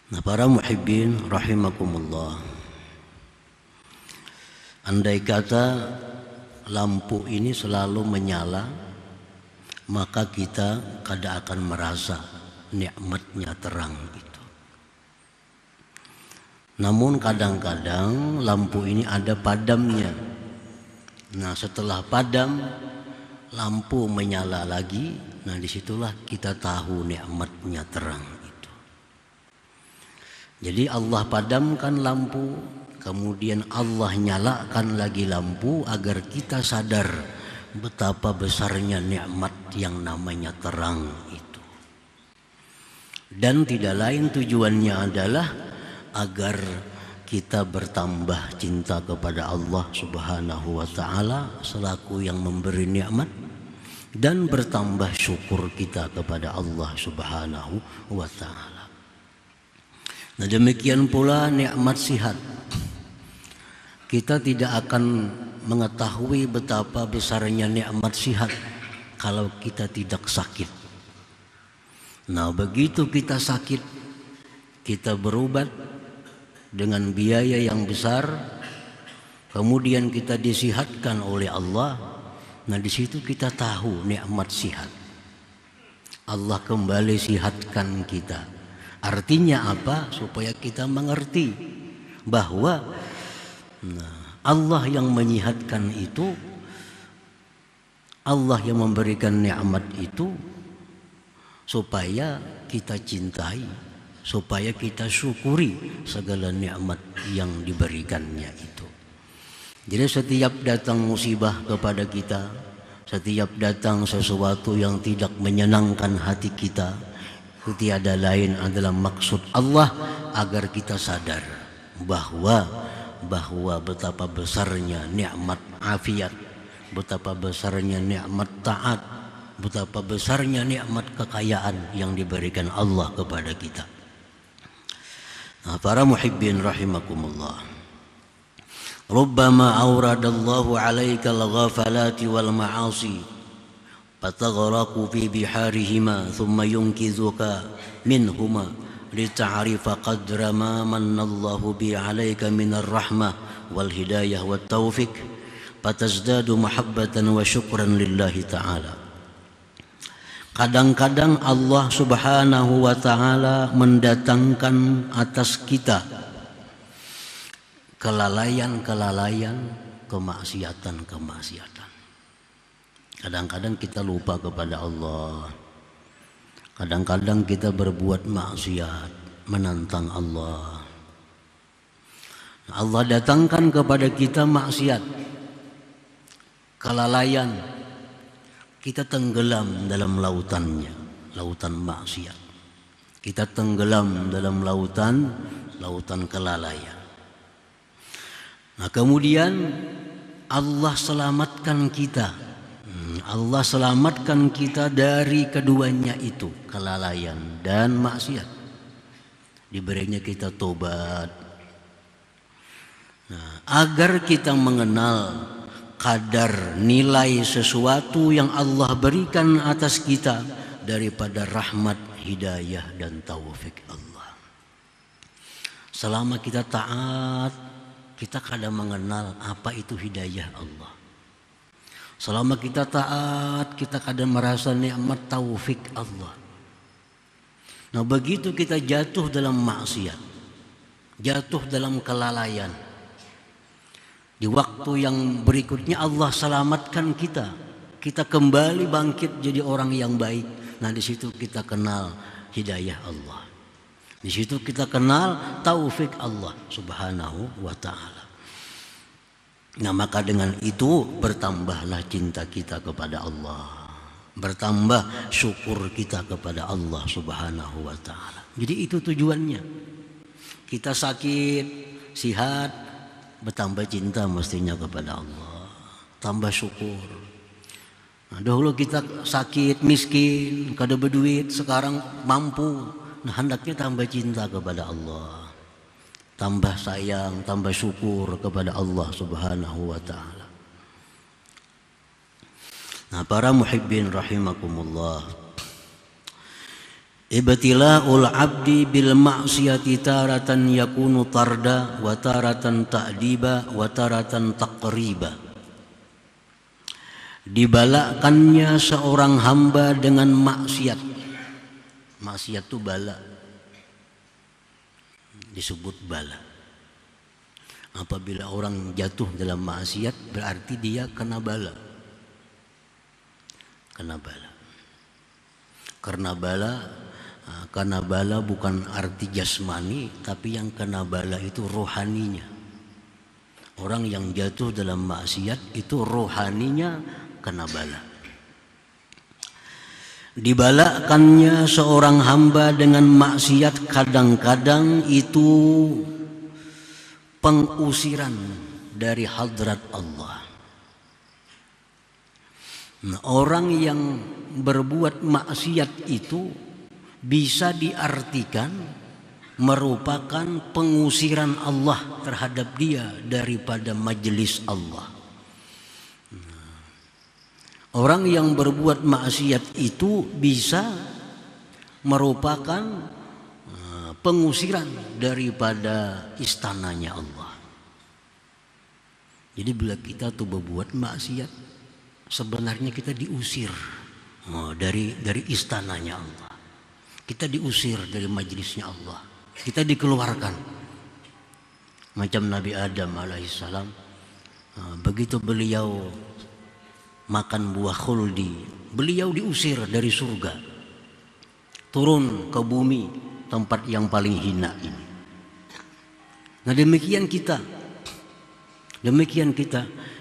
Nah, para muhibbin rahimakumullah, andai kata lampu ini selalu menyala, maka kita kada akan merasa nikmatnya terang itu. Namun kadang-kadang lampu ini ada padamnya. Nah, setelah padam, lampu menyala lagi. Nah, disitulah kita tahu nikmatnya terang itu. Jadi Allah padamkan lampu, kemudian Allah nyalakan lagi lampu agar kita sadar betapa besarnya nikmat yang namanya terang itu. Dan tidak lain tujuannya adalah agar kita bertambah cinta kepada Allah Subhanahu wa taala selaku yang memberi nikmat, dan bertambah syukur kita kepada Allah Subhanahu wa taala. Nah, demikian pula nikmat sihat. Kita tidak akan mengetahui betapa besarnya nikmat sihat kalau kita tidak sakit. Nah, begitu kita sakit, kita berobat dengan biaya yang besar, kemudian kita disihatkan oleh Allah. Nah, di situ kita tahu nikmat sihat. Allah kembali sihatkan kita. Artinya apa? Supaya kita mengerti bahwa Allah yang menyihatkan itu, Allah yang memberikan nikmat itu supaya kita cintai, supaya kita syukuri segala nikmat yang diberikannya itu. Jadi setiap datang musibah kepada kita, setiap datang sesuatu yang tidak menyenangkan hati kita, tiada lain adalah maksud Allah agar kita sadar bahwa betapa besarnya nikmat afiat, betapa besarnya nikmat taat, betapa besarnya nikmat kekayaan yang diberikan Allah kepada kita. Nah, para muhibbin rahimakumullah, rubbama awradallahu alaika al-ghafalati wal ma'asi fataghraqu fi biharihima thumma yunkizuka minhuma lita'rifa qadra ma manallahu bi alaika minar rahmah wal hidayah wat taufiq fatazdadu mahabbatan wa syukran lillahi ta'ala. Kadang-kadang Allah Subhanahu wa ta'ala mendatangkan atas kita kelalaian, kemaksiatan. Kadang-kadang kita lupa kepada Allah. Kadang-kadang kita berbuat maksiat, menantang Allah. Allah datangkan kepada kita maksiat, kelalaian. Kita tenggelam dalam lautannya, lautan maksiat. Kita tenggelam dalam lautan kelalaian. Nah, kemudian Allah selamatkan kita. Allah selamatkan kita dari keduanya itu, kelalaian dan maksiat. Diberinya kita tobat. Nah, agar kita mengenal kadar nilai sesuatu yang Allah berikan atas kita daripada rahmat, hidayah dan taufik Allah. Selama kita taat, kita kadang mengenal apa itu hidayah Allah. Selama kita taat, kita kadang merasa nikmat taufik Allah. Nah, begitu kita jatuh dalam maksiat, jatuh dalam kelalaian, di waktu yang berikutnya Allah selamatkan kita. Kita kembali bangkit jadi orang yang baik. Nah, di situ kita kenal hidayah Allah. Di situ kita kenal taufik Allah Subhanahu wa ta'ala. Nah, maka dengan itu bertambahlah cinta kita kepada Allah, bertambah syukur kita kepada Allah Subhanahu wa ta'ala. Jadi itu tujuannya. Kita sakit, sihat, bertambah cinta mestinya kepada Allah, tambah syukur. Nah, dahulu kita sakit, miskin, kada berduit, sekarang mampu. Nah, hendaknya tambah cinta kepada Allah, tambah sayang, tambah syukur kepada Allah Subhanahu wa ta'ala. Nah, para muhibbin rahimakumullah, Ibtila'ul abdi bil ma'siyati taratan yakunu tarda wa taratan ta'diba wa taratan taqriba. Dibalakannya seorang hamba dengan maksiat. Maksiat itu bala, disebut bala. Apabila orang jatuh dalam maksiat berarti dia kena bala. Kena bala. Karena bala bukan arti jasmani, tapi yang kena bala itu rohaninya. Orang yang jatuh dalam maksiat itu rohaninya kena bala. Dibalakannya seorang hamba dengan maksiat kadang-kadang itu pengusiran dari hadrat Allah. Nah, orang yang berbuat maksiat itu bisa diartikan merupakan pengusiran Allah terhadap dia daripada majelis Allah. Orang yang berbuat maksiat itu bisa merupakan pengusiran daripada istananya Allah. Jadi bila kita tuh berbuat maksiat, sebenarnya kita diusir dari istananya Allah. Kita diusir dari majelisnya Allah. Kita dikeluarkan. Macam Nabi Adam alaihissalam, begitu beliau makan buah khuldi, beliau diusir dari surga, turun ke bumi, tempat yang paling hina ini. Nah demikian kita,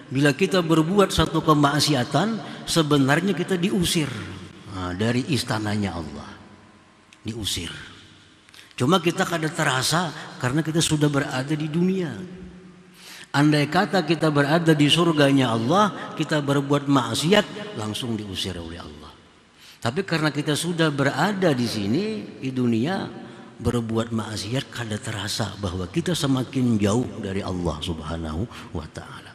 bila kita berbuat satu kemaksiatan, sebenarnya kita diusir dari istananya Allah, diusir. Cuma kita kadang terasa karena kita sudah berada di dunia. Andai kata kita berada di surganya Allah, kita berbuat maksiat, langsung diusir oleh Allah. Tapi karena kita sudah berada di sini, di dunia, berbuat maksiat, kadang terasa bahwa kita semakin jauh dari Allah Subhanahu wa ta'ala.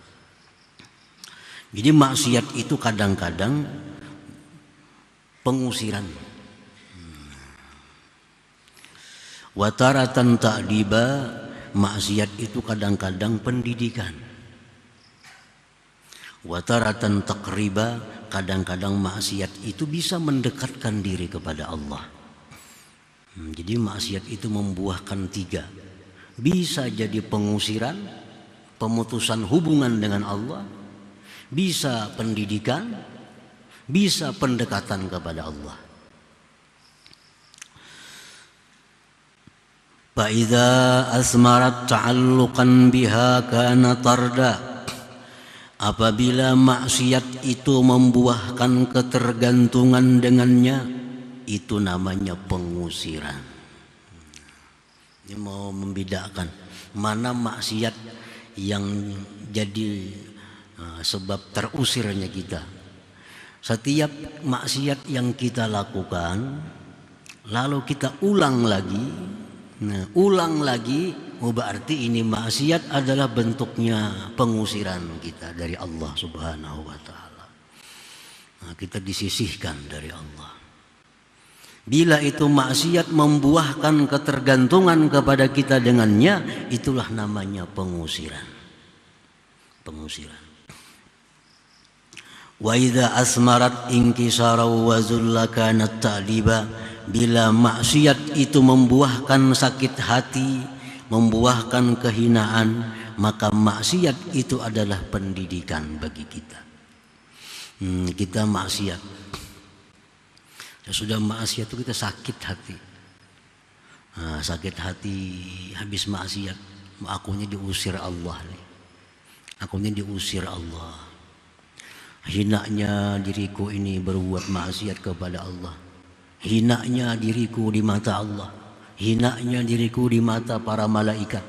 Jadi maksiat itu kadang-kadang pengusiran. Wataratan ta'diba, maksiat itu kadang-kadang pendidikan. Wataratan taqriba, kadang-kadang maksiat itu bisa mendekatkan diri kepada Allah. Jadi maksiat itu membuahkan tiga. Bisa jadi pengusiran, pemutusan hubungan dengan Allah, bisa pendidikan, bisa pendekatan kepada Allah. Fa'idha asmarat ta'alluqan biha kana tarda. Apabila maksiat itu membuahkan ketergantungan dengannya, itu namanya pengusiran. Ini mau membedakan mana maksiat yang jadi sebab terusirnya kita. Setiap maksiat yang kita lakukan, lalu kita ulang lagi, berarti ini maksiat adalah bentuknya pengusiran kita dari Allah Subhanahu wa ta'ala. Kita disisihkan dari Allah. Bila itu maksiat membuahkan ketergantungan kepada kita dengannya, itulah namanya pengusiran. Pengusiran. Wa idza asmarat inkisara wa zulla kanat ta'diba. Bila maksiat itu membuahkan sakit hati, membuahkan kehinaan, maka maksiat itu adalah pendidikan bagi kita. Kita maksiat, sudah maksiat itu kita sakit hati. Sakit hati habis maksiat, akunya diusir Allah nih. Akunya diusir Allah. Hinanya diriku ini berbuat maksiat kepada Allah. Hinanya diriku di mata Allah, hinanya diriku di mata para malaikat,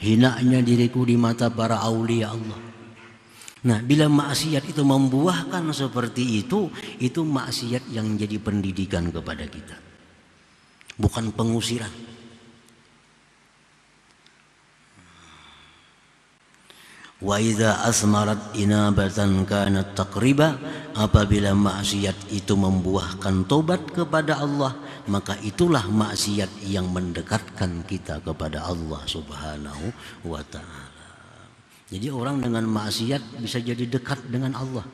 hinanya diriku di mata para aulia Allah. Nah, bila maksiat itu membuahkan seperti itu maksiat yang jadi pendidikan kepada kita, bukan pengusiran. Wa idza asmarat inabatan kanat taqriba, apabila maksiat itu membuahkan tobat kepada Allah, maka itulah maksiat yang mendekatkan kita kepada Allah Subhanahu wa taala. Jadi orang dengan maksiat bisa jadi dekat dengan Allah.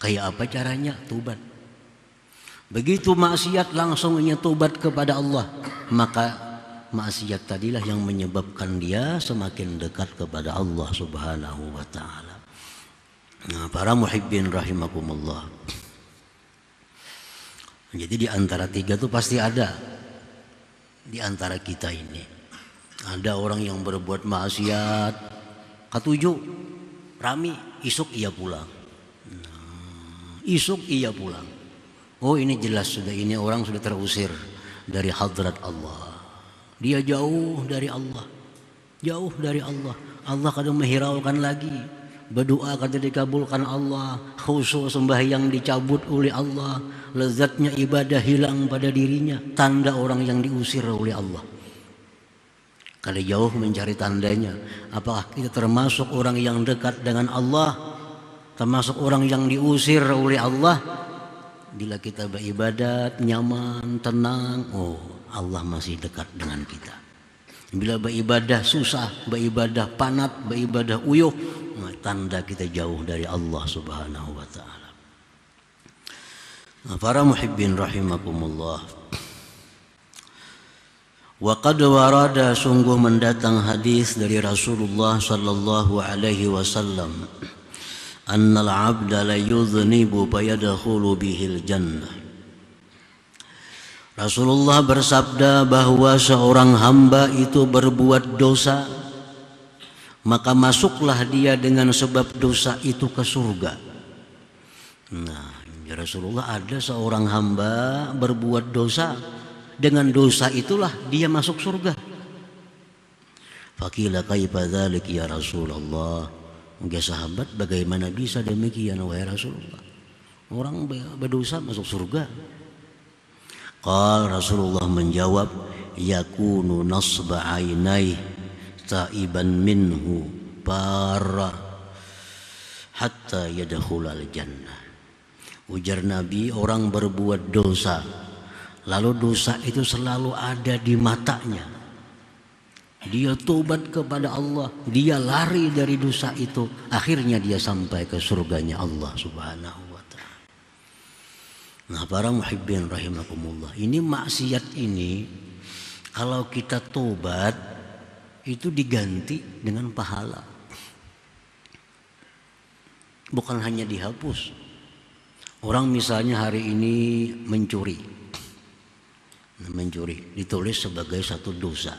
Kayak apa caranya? Tobat. Begitu maksiat langsung ingin tobat kepada Allah, maka maksiat tadilah yang menyebabkan dia semakin dekat kepada Allah Subhanahu wa taala. Nah, para muhibbin rahimakumullah. Jadi di antara tiga itu pasti ada di antara kita ini. Ada orang yang berbuat maksiat, ketujuh, rami, isuk ia pulang. Isuk ia pulang. Oh, ini jelas sudah, ini orang sudah terusir dari hadrat Allah. Dia jauh dari Allah. Jauh dari Allah. Allah kadang menghiraukan lagi. Berdoa kadang dikabulkan Allah. Khusyuk sembahyang dicabut oleh Allah. Lezatnya ibadah hilang pada dirinya. Tanda orang yang diusir oleh Allah. Kalau jauh mencari tandanya, apakah kita termasuk orang yang dekat dengan Allah? Termasuk orang yang diusir oleh Allah? Bila kita beribadat nyaman, tenang, oh, Allah masih dekat dengan kita. Bila beribadah susah, beribadah panat, beribadah uyuh, tanda kita jauh dari Allah Subhanahu wa taala. Nah, para muhibbin rahimakumullah. Wa qad warada, sungguh mendatang hadis dari Rasulullah sallallahu alaihi wasallam, annal 'abda la yudhnibu fayadkhulu bihil jannah. Rasulullah bersabda bahwa seorang hamba itu berbuat dosa, maka masuklah dia dengan sebab dosa itu ke surga. Nah, ya Rasulullah, ada seorang hamba berbuat dosa, dengan dosa itulah dia masuk surga. Faqila kaifa dzalik ya Rasulullah? Mungkin sahabat, bagaimana bisa demikian wahai Rasulullah? Orang berdosa masuk surga. Qal, Rasulullah menjawab, yakunu nasba ainai taiban minhu para hatta yadkhulal jannah. Ujar Nabi, orang berbuat dosa, lalu dosa itu selalu ada di matanya. Dia tobat kepada Allah, dia lari dari dosa itu, akhirnya dia sampai ke surganya Allah Subhanahu wa ta'ala. Nah, para muhibbin rahimakumullah, ini maksiat ini kalau kita tobat itu diganti dengan pahala. Bukan hanya dihapus. Orang misalnya hari ini mencuri, ditulis sebagai satu dosa.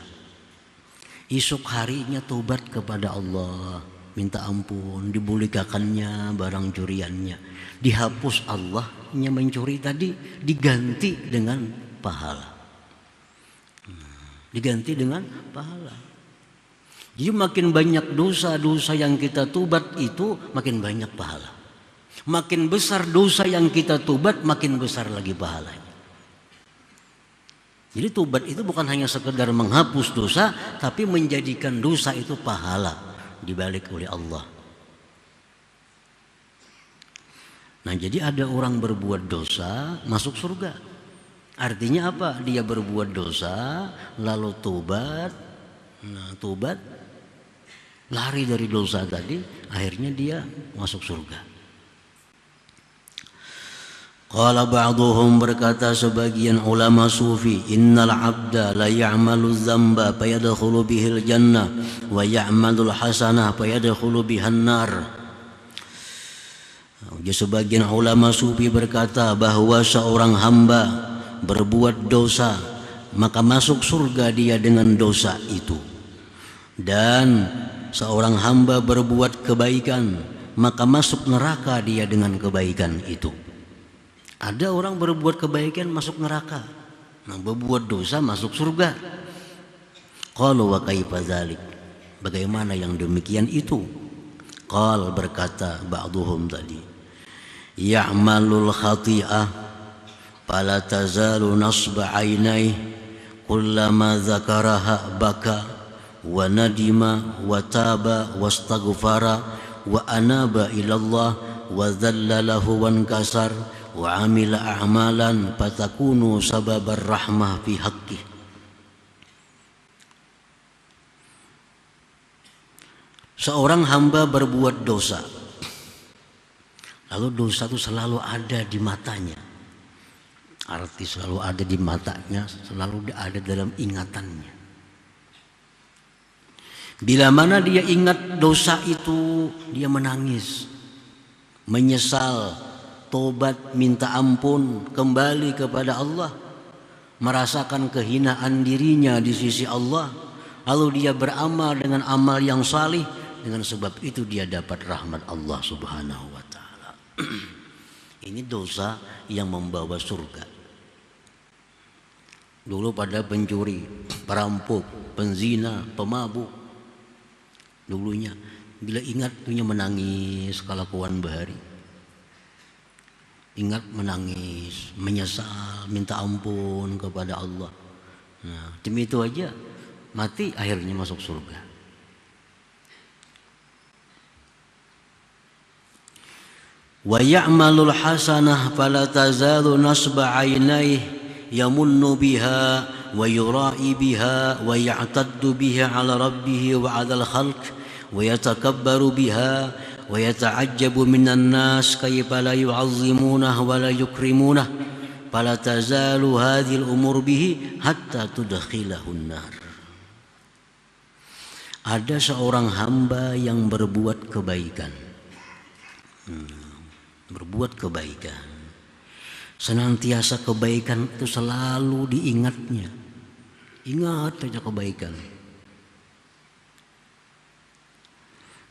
Esok harinya tobat kepada Allah, minta ampun, dibolehkannya barang curiannya, dihapus Allahnya mencuri tadi, diganti dengan pahala. Diganti dengan pahala. Jadi makin banyak dosa-dosa yang kita tobat itu makin banyak pahala. Makin besar dosa yang kita tobat, makin besar lagi pahalanya. Jadi tobat itu bukan hanya sekedar menghapus dosa, tapi menjadikan dosa itu pahala dibalik oleh Allah. Nah, jadi ada orang berbuat dosa masuk surga. Artinya apa? Dia berbuat dosa lalu tobat. Nah, tobat, lari dari dosa tadi, akhirnya dia masuk surga. Qala ba'duhum, berkata sebagian ulama sufi, innal 'abda la ya'malu dzamba fayadkhulu bihil jannah wa ya'malul hasanah fayadkhulu bihan nar. Sebagian ulama sufi berkata bahwa seorang hamba berbuat dosa, maka masuk surga dia dengan dosa itu. Dan seorang hamba berbuat kebaikan, maka masuk neraka dia dengan kebaikan itu. Ada orang berbuat kebaikan masuk neraka, nah berbuat dosa masuk surga. Qalu wa kaifa dzalik? Bagaimana yang demikian itu? Qal, berkata ba'duhum tadi, ya'malul khati'ah fala tazalu nasba 'ainai kullama dzakaraha baka wa nadima wa taba wastaghfara wa anaba ilallah wa dhalla lahu wankasar wa amila a'malan fatakunu sababar rahmah fi haqqih. Seorang hamba berbuat dosa, lalu dosa itu selalu ada di matanya. Arti selalu ada di matanya, selalu ada dalam ingatannya. Bila mana dia ingat dosa itu, dia menangis, menyesal, tobat, minta ampun, kembali kepada Allah, merasakan kehinaan dirinya di sisi Allah, lalu dia beramal dengan amal yang salih. Dengan sebab itu dia dapat rahmat Allah Subhanahu wa ta'ala. Ini dosa yang membawa surga. Dulu pada pencuri, perampok, penzina, pemabuk, dulunya bila ingat dunia menangis kelakuan bahari. Ingat menangis, menyesal, minta ampun kepada Allah. Nah, demi itu aja mati akhirnya masuk surga. Wa ya'malul hasanah fala tazalu nasba 'ainaihi yamunnu biha wa yura'i biha wa ya'taddu biha 'ala rabbih wa 'alal khalq wa yatakabbaru biha wa yata'ajjabu minan nas kayfa la yu'azzimunah wa la yukrimunah fala tazalu hadhil umur bihi hatta tudkhilahun nar. Ada seorang hamba yang berbuat kebaikan, berbuat kebaikan, senantiasa kebaikan itu selalu diingatnya. Ingat saja kebaikan.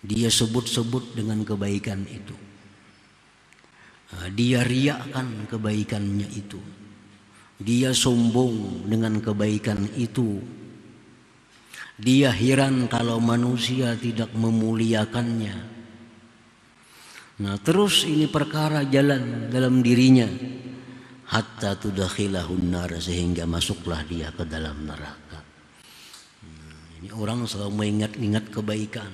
Dia sebut-sebut dengan kebaikan itu. Dia riakkan kebaikannya itu. Dia sombong dengan kebaikan itu. Dia heran kalau manusia tidak memuliakannya. Nah, terus ini perkara jalan dalam dirinya hatta tudakhilahun nar, sehingga masuklah dia ke dalam neraka. Ini orang selalu mengingat-ingat kebaikan.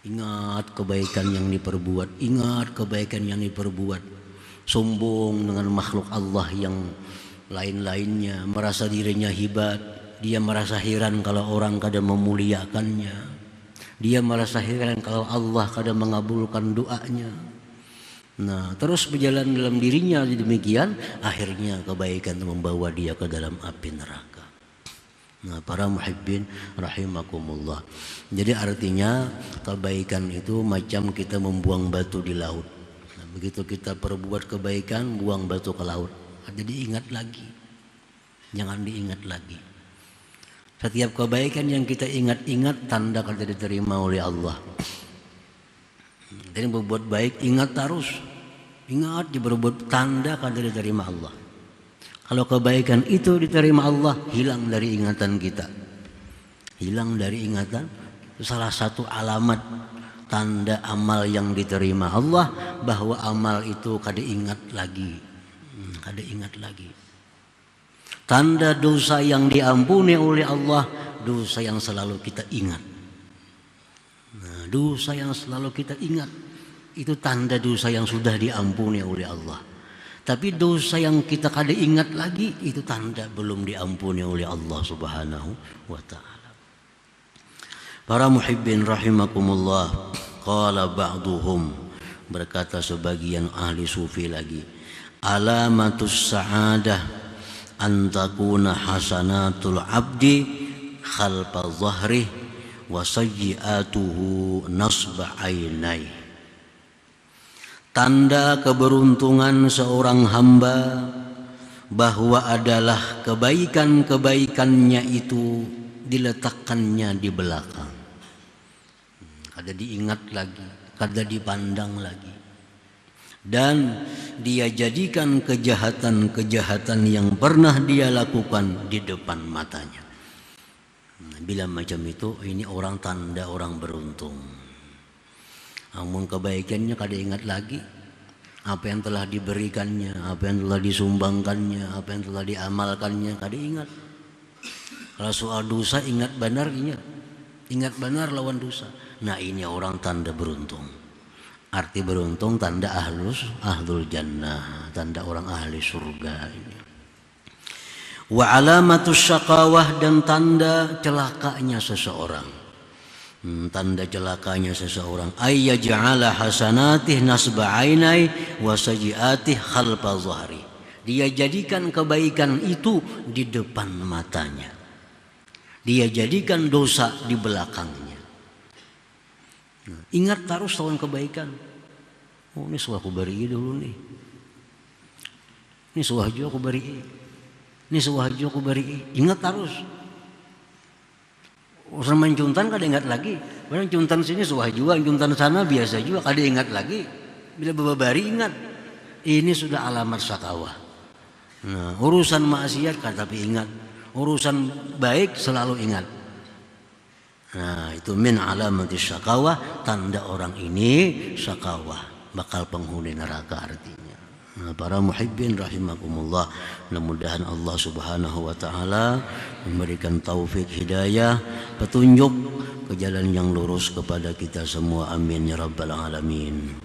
Ingat kebaikan yang diperbuat, ingat kebaikan yang diperbuat. Sombong dengan makhluk Allah yang lain-lainnya, merasa dirinya hebat. Dia merasa heran kalau orang kadang memuliakannya. Dia merasa heran kalau Allah kadang mengabulkan doanya. Nah, terus berjalan dalam dirinya demikian, akhirnya kebaikan membawa dia ke dalam api neraka. Nah, para muhibbin rahimakumullah. Jadi artinya kebaikan itu macam kita membuang batu di laut. Nah, begitu kita perbuat kebaikan, buang batu ke laut. Jadi ingat lagi. Jangan diingat lagi. Setiap kebaikan yang kita ingat-ingat tanda kalau diterima oleh Allah. Jadi berbuat baik ingat terus. Ingat berbuat tanda kalau diterima Allah. Kalau kebaikan itu diterima Allah, hilang dari ingatan kita. Hilang dari ingatan. Itu salah satu alamat tanda amal yang diterima Allah, bahwa amal itu kada ingat lagi. Kada ingat lagi. Tanda dosa yang diampuni oleh Allah, dosa yang selalu kita ingat. Nah, dosa yang selalu kita ingat, itu tanda dosa yang sudah diampuni oleh Allah. Tapi dosa yang kita kada ingat lagi, itu tanda belum diampuni oleh Allah Subhanahu wa ta'ala. Para muhibbin rahimakumullah, qala ba'duhum, berkata sebagian ahli sufi lagi, alamatus sa'adah antakuna hasanatul abdi khalpa zahrih wa sayyi'atuhu nasba ainai. Tanda keberuntungan seorang hamba bahwa adalah kebaikan-kebaikannya itu diletakkannya di belakang. Kada diingat lagi, kada dipandang lagi. Dan dia jadikan kejahatan-kejahatan yang pernah dia lakukan di depan matanya. Bila macam itu, ini orang tanda orang beruntung. Namun kebaikannya kada ingat lagi. Apa yang telah diberikannya, apa yang telah disumbangkannya, apa yang telah diamalkannya kada ingat. Kalau soal dosa ingat benar ingat. Ingat benar lawan dosa. Nah ini orang tanda beruntung. Arti beruntung tanda ahlul jannah, tanda orang ahli surga ini. Wa alamatus syaqawah, dan tanda celakanya seseorang. Tanda celakanya seseorang ayyaj'ala hasanatih nasba ainai wa sayiatih khalfa dhahri. Dia jadikan kebaikan itu di depan matanya. Dia jadikan dosa di belakangnya. Nah, ingat terus lawan kebaikan. Oh, ini suah aku bari dulu nih. Ini suah juga aku bari. Ini suah juga aku bari. Ingat terus. Urusan mencuntan kada ingat lagi. Padahal cuntan sini suah juga, cuntan sana biasa juga kada ingat lagi. Bila babari ingat. Ini sudah alamat syakawah. Nah, urusan maksiat kada tapi ingat. Urusan baik selalu ingat. Nah, itu min alamati syakawah, tanda orang ini syakawah, bakal penghuni neraka artinya. Nah, para muhibbin rahimakumullah, mudah-mudahan Allah Subhanahu wa taala memberikan taufik hidayah, petunjuk ke jalan yang lurus kepada kita semua. Amin ya rabbal alamin.